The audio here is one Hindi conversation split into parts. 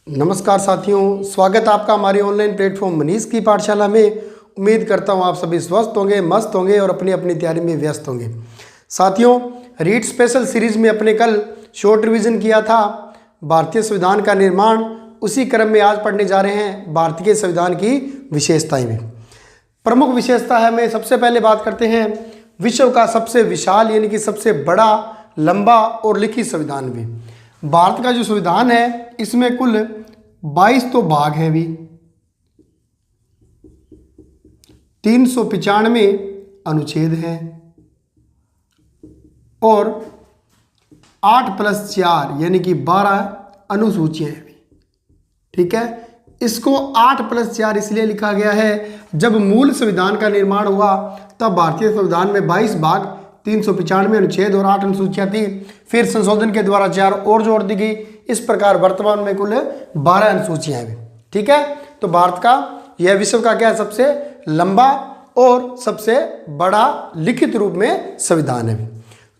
नमस्कार साथियों, स्वागत है आपका हमारी ऑनलाइन प्लेटफॉर्म मनीष की पाठशाला में। उम्मीद करता हूँ आप सभी स्वस्थ होंगे, मस्त होंगे और अपनी अपनी तैयारी में व्यस्त होंगे। साथियों, रीड स्पेशल सीरीज में अपने कल शॉर्ट रिवीजन किया था भारतीय संविधान का निर्माण। उसी क्रम में आज पढ़ने जा रहे हैं भारतीय संविधान की विशेषताएं में। प्रमुख विशेषता है में सबसे पहले बात करते हैं विश्व का सबसे विशाल यानी कि सबसे बड़ा, लंबा और लिखित संविधान भी। भारत का जो संविधान है इसमें कुल 22 तो भाग हैं भी, 395 अनुच्छेद हैं और 8+4 यानी कि 12 अनुसूचियां हैं भी। ठीक है, इसको 8+4 इसलिए लिखा गया है, जब मूल संविधान का निर्माण हुआ तब भारतीय संविधान में 22 भाग, 395 अनुच्छेद और 8 अनुसूचियां थी। फिर संशोधन के द्वारा 4 और जोड़ दी गई। इस प्रकार वर्तमान में कुल 12 अनुसूचियां हैं। ठीक है, तो भारत का यह विश्व का क्या सबसे लंबा और सबसे बड़ा लिखित रूप में संविधान है।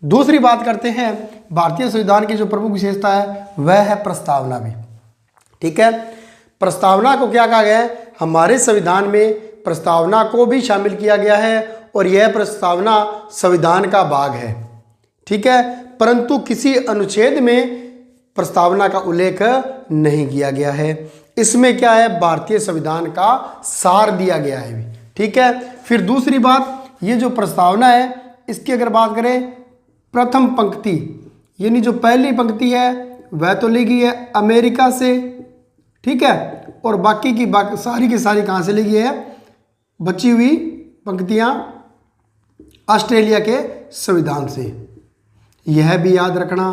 दूसरी बात करते हैं भारतीय संविधान की जो प्रमुख विशेषता है वह है प्रस्तावना भी। ठीक है, प्रस्तावना को क्या कहा गया है, हमारे संविधान में प्रस्तावना को भी शामिल किया गया है और यह प्रस्तावना संविधान का भाग है। ठीक है, परंतु किसी अनुच्छेद में प्रस्तावना का उल्लेख नहीं किया गया है। इसमें क्या है, भारतीय संविधान का सार दिया गया है। ठीक है, फिर दूसरी बात, ये जो प्रस्तावना है इसकी अगर बात करें, प्रथम पंक्ति यानी जो पहली पंक्ति है वह तो ली गई है अमेरिका से। ठीक है, और बाकी की सारी की सारी कहाँ से ली गई है, बची हुई पंक्तियाँ ऑस्ट्रेलिया के संविधान से। यह भी याद रखना।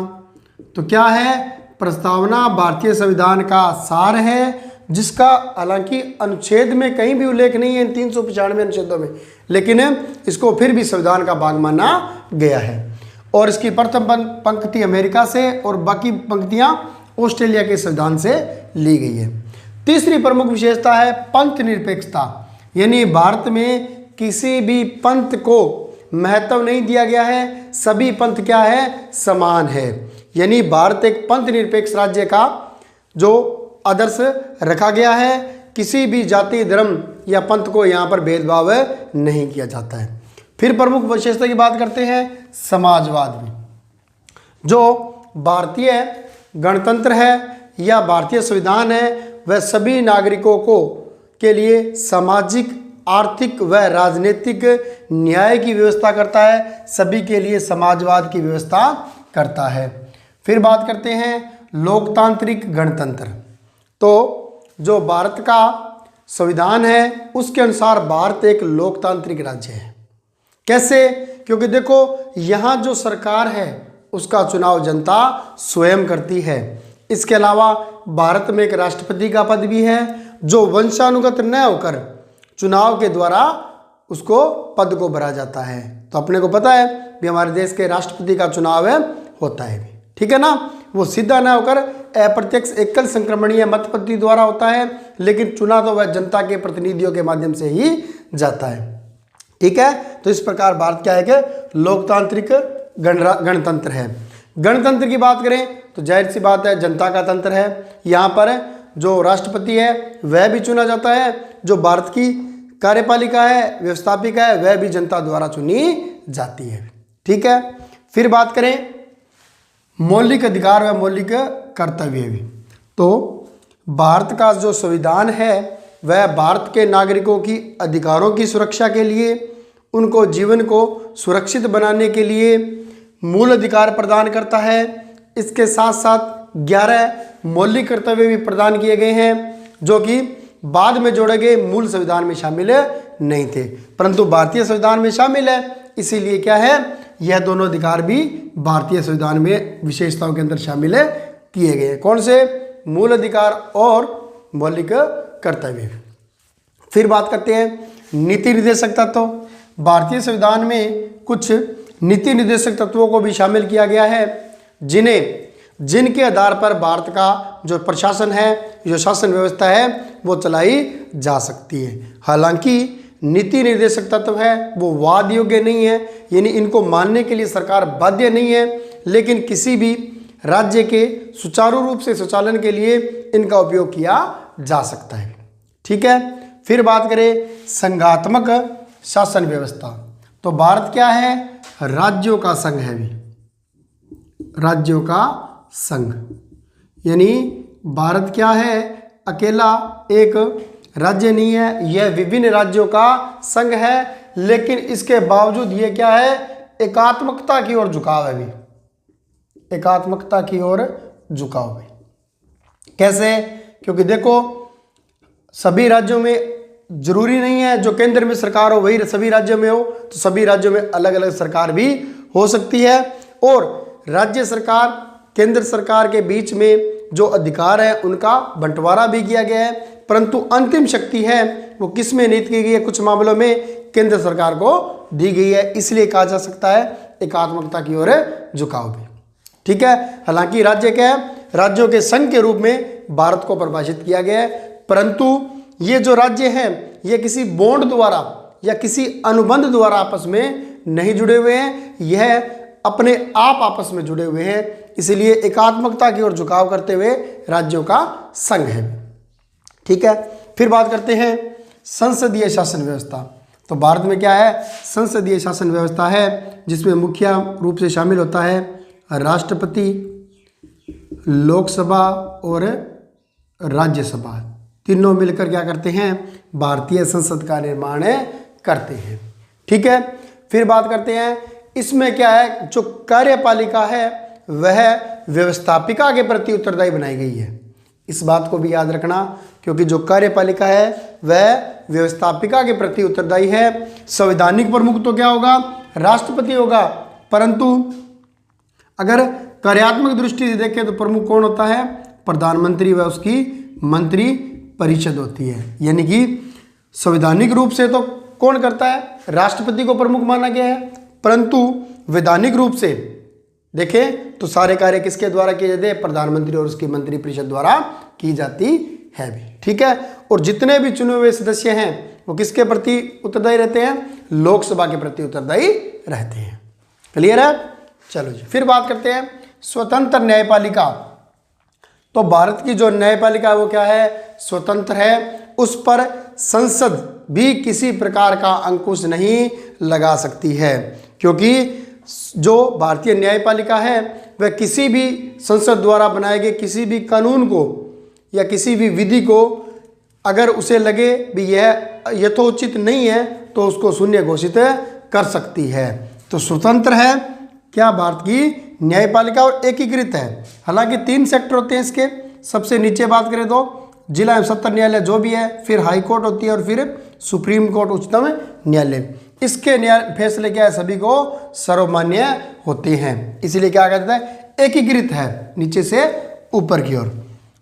तो क्या है, प्रस्तावना भारतीय संविधान का सार है, जिसका हालांकि अनुच्छेद में कहीं भी उल्लेख नहीं है इन 395 अनुच्छेदों में, लेकिन इसको फिर भी संविधान का भाग माना गया है। और इसकी प्रथम पंक्ति अमेरिका से और बाकी पंक्तियां ऑस्ट्रेलिया के संविधान से ली गई है। तीसरी प्रमुख विशेषता है पंथ निरपेक्षता, यानी भारत में किसी भी पंथ को महत्व नहीं दिया गया है, सभी पंथ क्या है, समान है। यानी भारत एक पंथ निरपेक्ष राज्य का जो आदर्श रखा गया है, किसी भी जाति, धर्म या पंथ को यहाँ पर भेदभाव नहीं किया जाता है। फिर प्रमुख विशेषता की बात करते हैं समाजवाद में। जो भारतीय गणतंत्र है या भारतीय संविधान है वह सभी नागरिकों को के लिए सामाजिक, आर्थिक व राजनीतिक न्याय की व्यवस्था करता है, सभी के लिए समाजवाद की व्यवस्था करता है। फिर बात करते हैं लोकतांत्रिक गणतंत्र। तो जो भारत का संविधान है उसके अनुसार भारत एक लोकतांत्रिक राज्य है। कैसे, क्योंकि देखो यहाँ जो सरकार है उसका चुनाव जनता स्वयं करती है। इसके अलावा भारत में एक राष्ट्रपति का पद भी है जो वंशानुगत न होकर चुनाव के द्वारा उसको पद को भरा जाता है। तो अपने को पता है भी हमारे देश के राष्ट्रपति का चुनाव होता है। ठीक है ना, वो सीधा ना होकर अप्रत्यक्ष एकल संक्रमणीय मत पद्धति द्वारा होता है, लेकिन चुना तो वह जनता के प्रतिनिधियों के माध्यम से ही जाता है। ठीक है, तो इस प्रकार भारत क्या है कि लोकतांत्रिक गणतंत्र है। गणतंत्र की बात करें तो जाहिर सी बात है जनता का तंत्र है। यहाँ पर जो राष्ट्रपति है वह भी चुना जाता है, जो भारत की कार्यपालिका है, व्यवस्थापिका है, वह भी जनता द्वारा चुनी जाती है। ठीक है, फिर बात करें मौलिक अधिकार व मौलिक कर्तव्य भी। तो भारत का जो संविधान है वह भारत के नागरिकों की अधिकारों की सुरक्षा के लिए, उनको जीवन को सुरक्षित बनाने के लिए मूल अधिकार प्रदान करता है। इसके साथ साथ 11 मौलिक कर्तव्य भी प्रदान किए गए हैं, जो कि बाद में जोड़े गए मूल संविधान में शामिल नहीं थे, परंतु भारतीय संविधान में शामिल है। इसीलिए क्या है, यह दोनों अधिकार भी भारतीय संविधान में विशेषताओं के अंदर शामिल किए गए हैं। कौन से, मूल अधिकार और मौलिक कर्तव्य। फिर बात करते हैं नीति निर्देशक तत्व। भारतीय संविधान में कुछ नीति निर्देशक तत्वों को भी शामिल किया गया है, जिनके आधार पर भारत का जो प्रशासन है, जो शासन व्यवस्था है वो चलाई जा सकती है। हालांकि नीति निर्देशक तत्व है वो वाद योग्य नहीं है, यानी इनको मानने के लिए सरकार बाध्य नहीं है, लेकिन किसी भी राज्य के सुचारू रूप से संचालन के लिए इनका उपयोग किया जा सकता है। ठीक है, फिर बात करें संघात्मक शासन व्यवस्था, तो भारत क्या है, राज्यों का संघ है भी, राज्यों का संघ, यानी भारत क्या है, अकेला एक राज्य नहीं है, यह विभिन्न राज्यों का संघ है, लेकिन इसके बावजूद ये क्या है, एकात्मकता की ओर झुकाव है भी, एकात्मकता की ओर झुकाव है। कैसे, क्योंकि देखो सभी राज्यों में जरूरी नहीं है जो केंद्र में सरकार हो वही सभी राज्यों में हो, तो सभी राज्यों में अलग अलग सरकार भी हो सकती है, और राज्य सरकार केंद्र सरकार के बीच में जो अधिकार है उनका बंटवारा भी किया गया है, परंतु अंतिम शक्ति है वो किस में निहित की गई है, कुछ मामलों में केंद्र सरकार को दी गई है, इसलिए कहा जा सकता है एकात्मकता की ओर झुकाव भी। ठीक है, हालांकि राज्य क्या है, राज्यों के संघ के रूप में भारत को परिभाषित किया गया है, परंतु ये जो राज्य हैं ये किसी बॉन्ड द्वारा या किसी अनुबंध द्वारा आपस में नहीं जुड़े हुए हैं, यह अपने आप आपस में जुड़े हुए हैं, इसलिए एकात्मकता की ओर झुकाव करते हुए राज्यों का संघ है। ठीक है, फिर बात करते हैं संसदीय शासन व्यवस्था, तो भारत में क्या है, संसदीय शासन व्यवस्था है जिसमें मुख्य रूप से शामिल होता है राष्ट्रपति, लोकसभा और राज्यसभा, तीनों मिलकर क्या करते हैं, भारतीय संसद का निर्माण करते हैं। ठीक है, फिर बात करते हैं इसमें क्या है, जो कार्यपालिका है वह व्यवस्थापिका के प्रति उत्तरदायी बनाई गई है, इस बात को भी याद रखना, क्योंकि जो कार्यपालिका है वह व्यवस्थापिका के प्रति उत्तरदायी है। संवैधानिक प्रमुख तो क्या होगा, राष्ट्रपति होगा, परंतु अगर कार्यात्मक दृष्टि से देखें तो प्रमुख कौन होता है, प्रधानमंत्री व उसकी मंत्री परिषद होती है, यानी कि संवैधानिक रूप से तो कौन करता है, राष्ट्रपति को प्रमुख माना गया है, परंतु वैधानिक रूप से देखें तो सारे कार्य किसके द्वारा किए जाते हैं, प्रधानमंत्री और उसकी मंत्री परिषद द्वारा की जाती है भी। ठीक है, और जितने भी चुने हुए सदस्य हैं वो किसके प्रति उत्तरदायी रहते हैं, लोकसभा के प्रति उत्तरदायी रहते हैं। क्लियर है, चलो जी, फिर बात करते हैं स्वतंत्र न्यायपालिका, तो भारत की जो न्यायपालिका है वो क्या है, स्वतंत्र है, उस पर संसद भी किसी प्रकार का अंकुश नहीं लगा सकती है, क्योंकि जो भारतीय न्यायपालिका है वह किसी भी संसद द्वारा बनाए गए किसी भी कानून को या किसी भी विधि को अगर उसे लगे भी यह यथोचित नहीं है तो उसको शून्य घोषित कर सकती है। तो स्वतंत्र है क्या भारत की न्यायपालिका और एकीकृत है। हालांकि 3 सेक्टर होते हैं इसके, सबसे नीचे बात करें तो जिला एवं सत्र न्यायालय जो भी है, फिर हाई कोर्ट होती है और फिर सुप्रीम कोर्ट उच्चतम न्यायालय। इसके न्याय फैसले क्या है, सभी को सर्वमान्य होते हैं, इसीलिए क्या कहता है, एकीकृत है नीचे से ऊपर की ओर।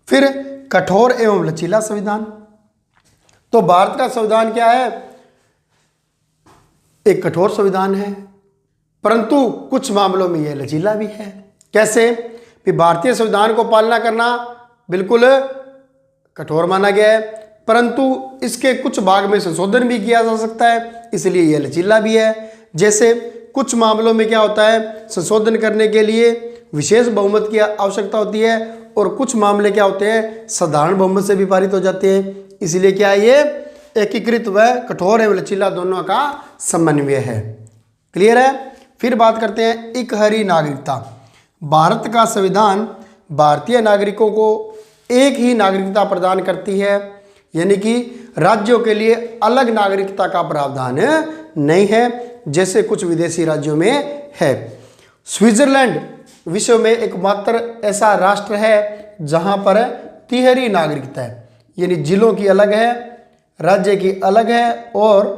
फिर कठोर एवं लचीला संविधान, तो भारत का संविधान क्या है, एक कठोर संविधान है, परंतु कुछ मामलों में यह लचीला भी है। कैसे, कि भारतीय संविधान को पालना करना बिल्कुल कठोर माना गया है, परंतु इसके कुछ भाग में संशोधन भी किया जा सकता है, इसलिए यह लचीला भी है। जैसे कुछ मामलों में क्या होता है, संशोधन करने के लिए विशेष बहुमत की आवश्यकता होती है, और कुछ मामले क्या होते हैं, साधारण बहुमत से भी पारित हो जाते हैं, इसलिए क्या है, ये एकीकृत व कठोर एवं लचीला दोनों का समन्वय है। क्लियर है। फिर बात करते हैं इकहरी नागरिकता। भारत का संविधान भारतीय नागरिकों को एक ही नागरिकता प्रदान करती है, यानी कि राज्यों के लिए अलग नागरिकता का प्रावधान नहीं है, जैसे कुछ विदेशी राज्यों में है। स्विट्जरलैंड विश्व में एकमात्र ऐसा राष्ट्र है जहां पर तिहरी नागरिकता है, यानी जिलों की अलग है, राज्य की अलग है और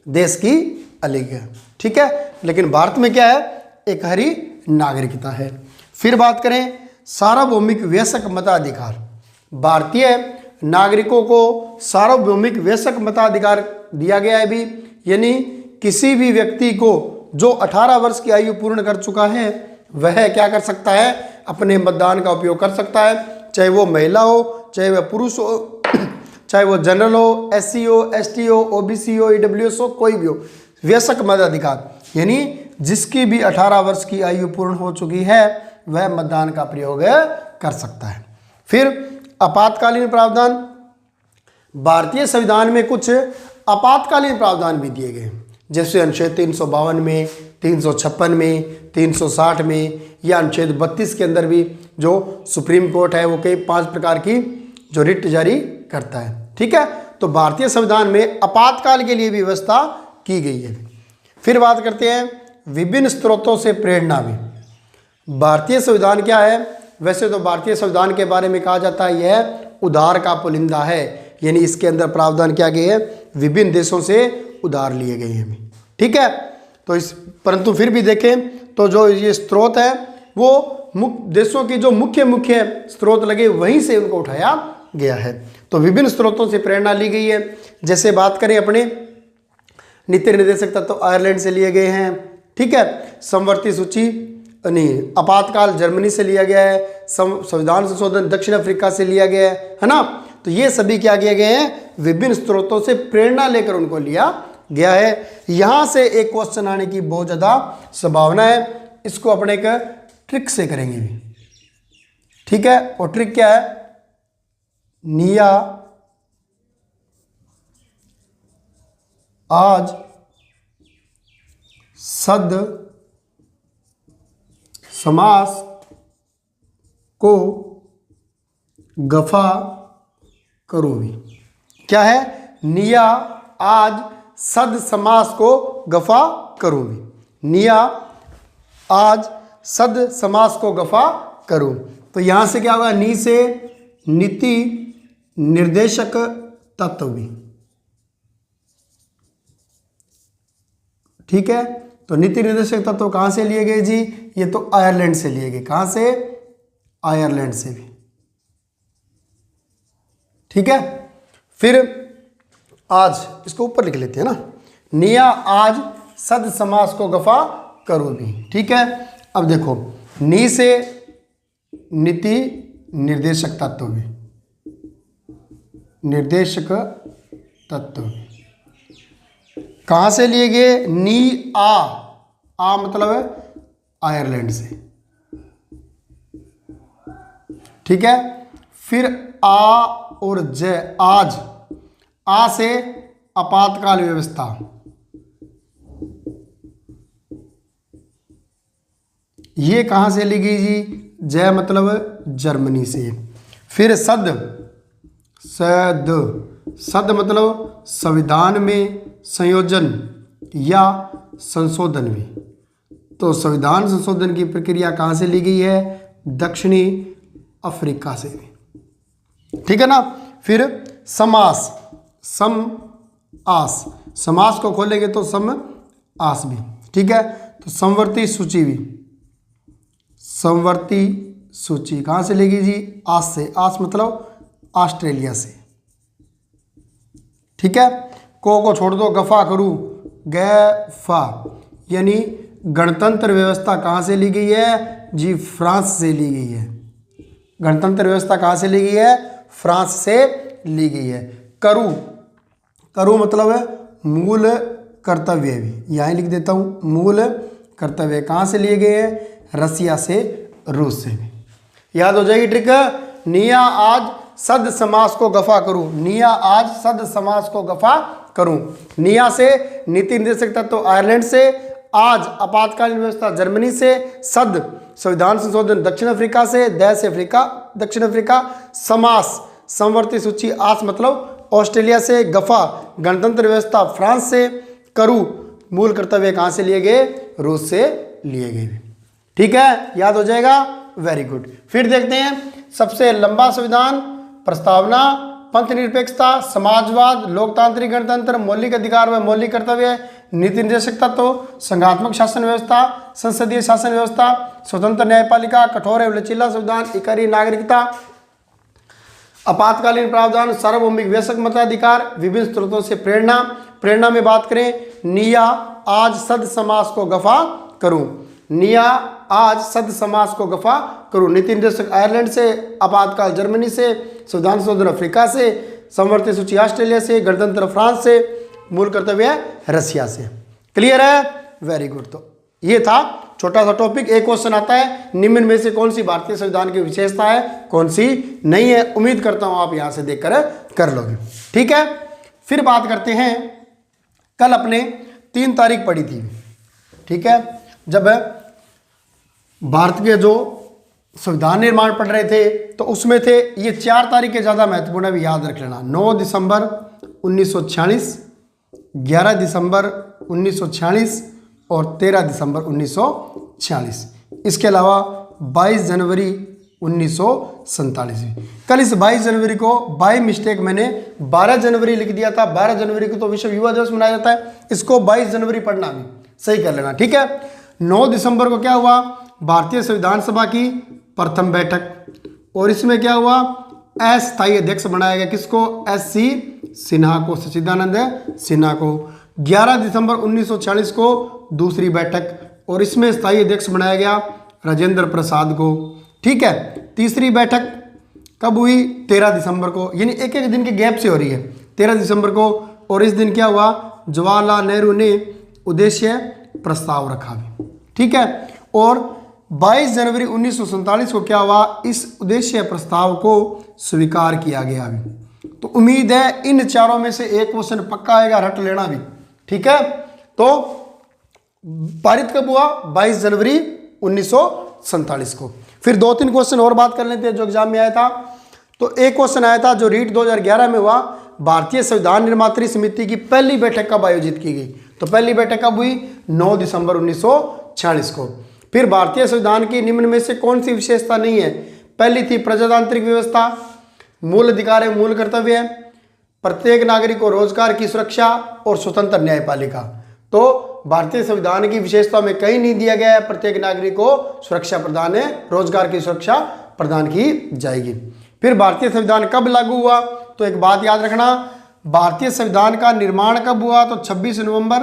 देश की अलग है। ठीक है, लेकिन भारत में क्या है, एकहरी नागरिकता है। फिर बात करें सार्वभौमिक वयस्क मताधिकार। भारतीय नागरिकों को सार्वभौमिक वयस्क मताधिकार दिया गया है भी, यानी किसी भी व्यक्ति को जो 18 वर्ष की आयु पूर्ण कर चुका है वह क्या कर सकता है, अपने मतदान का उपयोग कर सकता है, चाहे वो महिला हो, चाहे वह पुरुष हो, चाहे वो जनरल हो, SC हो, ST हो, OBC हो, EWS हो, कोई भी हो। वयस्क मताधिकार यानी जिसकी भी 18 वर्ष की आयु पूर्ण हो चुकी है वह मतदान का प्रयोग कर सकता है। फिर आपातकालीन प्रावधान, भारतीय संविधान में कुछ आपातकालीन प्रावधान भी दिए गए हैं, जैसे अनुच्छेद 352 में, 356 में, 360 में, या अनुच्छेद 32 के अंदर भी जो सुप्रीम कोर्ट है वो कई 5 प्रकार की जो रिट जारी करता है। ठीक है, तो भारतीय संविधान में आपातकाल के लिए भी व्यवस्था की गई है। फिर बात करते हैं विभिन्न स्रोतों से प्रेरणा भी। भारतीय संविधान क्या है? वैसे तो भारतीय संविधान के बारे में कहा जाता है यह उधार का पुलिंदा है, यानी इसके अंदर प्रावधान क्या गए हैं? विभिन्न देशों से उधार लिए गए हैं। ठीक है, तो इस परंतु फिर भी देखें तो जो ये स्रोत है वो देशों की जो मुख्य स्रोत लगे वहीं से उनको उठाया गया है। तो विभिन्न स्रोतों से प्रेरणा ली गई है। जैसे बात करें अपने नीति निर्देशक तत्व तो आयरलैंड से लिए गए हैं। ठीक है, समवर्ती सूची नहीं, आपातकाल जर्मनी से लिया गया है, संविधान संशोधन दक्षिण अफ्रीका से लिया गया है ना। तो ये सभी क्या किए गए हैं? विभिन्न स्रोतों से प्रेरणा लेकर उनको लिया गया है। यहां से एक क्वेश्चन आने की बहुत ज़्यादा संभावना है, इसको अपने एक ट्रिक से करेंगे भी। ठीक है, और ट्रिक क्या है? निया आज सद समास को गफा करो भी। क्या है? निया आज सद समास को गफा करो भी। निया आज सद समास को गफा करो। तो यहां से क्या होगा? नी से नीति निर्देशक तत्व भी। ठीक है, तो नीति निर्देशक तत्व कहां से लिए गए जी? ये तो आयरलैंड से लिए गए। कहां से? आयरलैंड से भी। ठीक है, फिर आज इसको ऊपर लिख लेते हैं ना, निया आज सद समास को गफा करो भी। ठीक है, अब देखो नी से नीति निर्देशक तत्व भी, निर्देशक तत्व कहां से लिए गए? नी आ मतलब है आयरलैंड से। ठीक है, फिर आ और जय, आज आ से आपातकाल व्यवस्था, ये कहां से ली गई जी? जय मतलब जर्मनी से। फिर सद मतलब संविधान में संयोजन या संशोधन भी। तो संविधान संशोधन की प्रक्रिया कहां से ली गई है? दक्षिणी अफ्रीका से भी। ठीक है ना। फिर समास, सम आस, समास को खोलेंगे तो सम आस भी। ठीक है, तो समवर्ती सूची भी, समवर्ती सूची कहां से लेगी जी? आस से। आस मतलब ऑस्ट्रेलिया से। ठीक है, को छोड़ दो, गफा करूँ, गैफा यानी गणतंत्र व्यवस्था कहां से ली गई है जी? फ्रांस से ली गई है। गणतंत्र व्यवस्था कहां से ली गई है? फ्रांस से ली गई है। करू मतलब है मूल कर्तव्य भी, यहां लिख देता हूं, मूल कर्तव्य कहां से लिए गए हैं? रसिया से, रूस से भी। याद हो जाएगी ट्रिक। निया आज सद समास को गफा करूं, निया आज सद समास को गफा करूं। निया से नीति निर्देशक तत्व आयरलैंड से, आज आपातकालीन व्यवस्था जर्मनी से, सद संविधान संशोधन दक्षिण अफ्रीका से, दै से अफ्रीका दक्षिण अफ्रीका, समास समवर्ती सूची, आस मतलब ऑस्ट्रेलिया से, गफा गणतंत्र व्यवस्था फ्रांस से, करू मूल कर्तव्य कहां से लिए गए? रूस से लिए गए। ठीक है, याद हो जाएगा, वेरी गुड। फिर देखते हैं सबसे लंबा संविधान, प्रस्तावना, पंथ निरपेक्षता, समाजवाद, लोकतांत्रिक गणतंत्र, मौलिक अधिकार व मौलिक कर्तव्य, नीति निर्देशक तत्व, संघात्मक शासन व्यवस्था, संसदीय शासन व्यवस्था, स्वतंत्र न्यायपालिका, कठोर एवं लचीला संविधान, इकाई नागरिकता, आपातकालीन प्रावधान, सार्वभौमिक वयस्क मताधिकार, विभिन्न स्रोतों से प्रेरणा। प्रेरणा में बात करें, निया आज सद समास को गफा करूं, निया आज सद समास को गफा करूं। नीति निर्देशक आयरलैंड से, आपातकाल जर्मनी से, संविधान संशोधन अफ्रीका से, समवर्ती सूची ऑस्ट्रेलिया से, गणतंत्र फ्रांस से, मूल कर्तव्य रसिया से। क्लियर है, वेरी गुड। तो ये था छोटा सा टॉपिक, एक क्वेश्चन आता है, निम्न में से कौन सी भारतीय संविधान की विशेषता है, कौन सी नहीं है। उम्मीद करता हूं आप यहां से देखकर कर लोगे। ठीक है, फिर बात करते हैं, कल अपने 3 तारीख पढ़ी थी। ठीक है, जब भारत के जो संविधान निर्माण पढ़ रहे थे तो उसमें थे ये 4 तारीखें ज़्यादा महत्वपूर्ण है, भी याद रख लेना। 9 दिसंबर 1946, 11 दिसंबर 1946 और 13 दिसंबर 1946। इसके अलावा 22 जनवरी 1947। कल इस 22 जनवरी को बाय मिस्टेक मैंने 12 जनवरी लिख दिया था। 12 जनवरी को तो विश्व युवा दिवस मनाया जाता है, इसको 22 जनवरी पढ़ना भी सही कर लेना। ठीक है, 9 दिसंबर को क्या हुआ, भारतीय संविधान सभा की प्रथम बैठक, और इसमें क्या हुआ, अस्थायी अध्यक्ष बनाया गया किसको, SC सिन्हा को, सच्चिदानंद सिन्हा को। 11 दिसंबर 1946 को दूसरी बैठक, और इसमें स्थायी अध्यक्ष बनाया गया राजेंद्र प्रसाद को। ठीक है, तीसरी बैठक कब हुई, 13 दिसंबर को, यानी एक एक दिन के गैप से हो रही है, 13 दिसंबर को। और इस दिन क्या हुआ, जवाहरलाल नेहरू ने उद्देश्य प्रस्ताव रखा भी। ठीक है, और 22 जनवरी 1947 को क्या हुआ, इस उद्देश्य प्रस्ताव को स्वीकार किया गया भी। तो उम्मीद है इन चारों में से एक क्वेश्चन पक्का आएगा, रट लेना भी। ठीक है, तो पारित कब हुआ, 22 जनवरी 1947 को। फिर 2-3 क्वेश्चन और बात कर लेते हैं जो एग्जाम में आया था। तो एक क्वेश्चन आया था जो रीट 2011 में हुआ, भारतीय संविधान निर्मात्री समिति की पहली बैठक कब आयोजित की गई। तो पहली बैठक कब हुई, 9 दिसंबर 1946 को। फिर भारतीय संविधान की निम्न में से कौन सी विशेषता नहीं है। पहली थी प्रजातांत्रिक व्यवस्था, मूल अधिकार एवं मूल कर्तव्य है, प्रत्येक नागरिक को रोजगार की सुरक्षा और स्वतंत्र न्यायपालिका। तो भारतीय संविधान की विशेषता में कहीं नहीं दिया गया है प्रत्येक नागरिक को सुरक्षा प्रदान है, रोजगार की सुरक्षा प्रदान की जाएगी। फिर भारतीय संविधान कब लागू हुआ, तो एक बात याद रखना, भारतीय संविधान का निर्माण कब हुआ, तो 26 नवंबर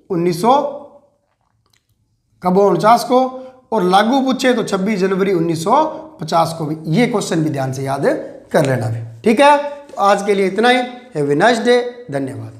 1949 को, और लागू पूछे तो 26 जनवरी 1950 को भी। ये क्वेश्चन भी ध्यान से याद कर लेना भी। ठीक है, तो आज के लिए इतना ही। हैव ए नाइस डे, धन्यवाद।